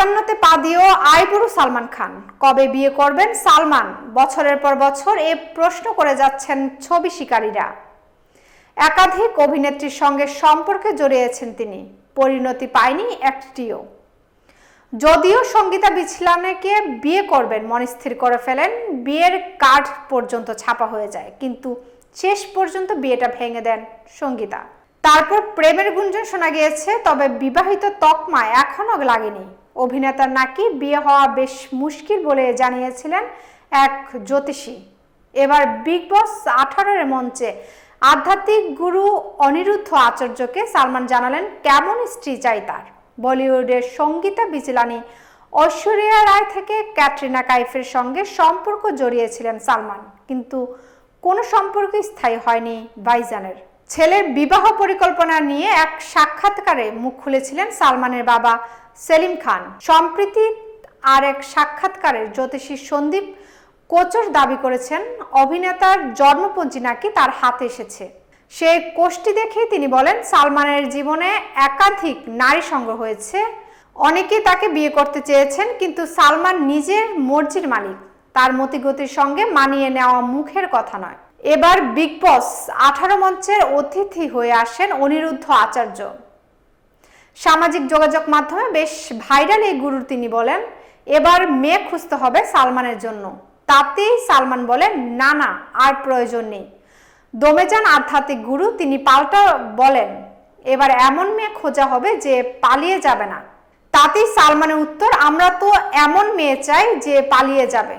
৫৮তে পা দিয়েও আইবুড়ো সালমান খান। কবে বিয়ে করবেন সালমান? বছরের পর বছর এ প্রশ্ন করে যাচ্ছেন ছবি শিকারীরা। একাধিক অভিনেত্রীর সঙ্গে সম্পর্কে জড়িয়েছেন তিনি, পরিণতি পায়নি একটিও। যদিও সঙ্গীতা বিছলানেকে বিয়ে করবেন মনস্থির করে ফেলেন, বিয়ের কার্ড পর্যন্ত ছাপা হয়ে যায়, কিন্তু শেষ পর্যন্ত বিয়েটা ভেঙে দেন সঙ্গীতা। তারপর প্রেমের গুঞ্জন শোনা গিয়েছে, তবে বিবাহিত তকমা এখনো লাগেনি। অভিনেতার নাকি বিয়ে হওয়া বেশ মুশকিল বলে জানিয়েছিলেন এক জ্যোতিষী। এবার বিগ বস 18-এর মঞ্চে আধ্যাত্মিক গুরু অনিরুদ্ধ আচার্যকে সালমান জানালেন কেমন স্ত্রী চাই তার। বলিউডের সঙ্গীতা বিচলানি, ঐশ্বরিয়া রায় থেকে ক্যাটরিনা কাইফের সঙ্গে সম্পর্ক জড়িয়েছিলেন সালমান, কিন্তু কোনো সম্পর্ক স্থায়ী হয়নি ভাইজানের। ছেলের বিবাহ পরিকল্পনা নিয়ে এক সাক্ষাৎকারে মুখ খুলেছিলেন সালমানের বাবা সেলিম খান। সম্প্রতি আর এক সাক্ষাৎকারে জ্যোতিষী সন্দীপ কোচর দাবি করেছেন অভিনেতার জন্মপঞ্জি নাকি তার হাতে এসেছে। সেই কোষ্ঠী দেখে তিনি বলেন, সালমানের জীবনে একাধিক নারী সঙ্গ হয়েছে, অনেকেই তাকে বিয়ে করতে চেয়েছেন, কিন্তু সালমান নিজের মর্জির মালিক, তার মতিগতির সঙ্গে মানিয়ে নেওয়া মুখের কথা নয়। এবার বিগ বস 18 মঞ্চের অতিথি হয়ে আসেন অনিরুদ্ধ আচার্য। সামাজিক যোগাযোগ মাধ্যমে বেশ ভাইরাল এই গুরু তিনি বলেন, এবার মেয়ে খুঁজতে হবে সালমানের জন্য। তাতেই সালমান বলেন, না না, আর প্রয়োজন নেই। দমে যান আধ্যাত্মিক গুরু, তিনি পাল্টা বলেন, এবার এমন মেয়ে খোঁজা হবে যে পালিয়ে যাবে না। তাতেই সালমানের উত্তর, আমরা তো এমন মেয়ে চাই যে পালিয়ে যাবে।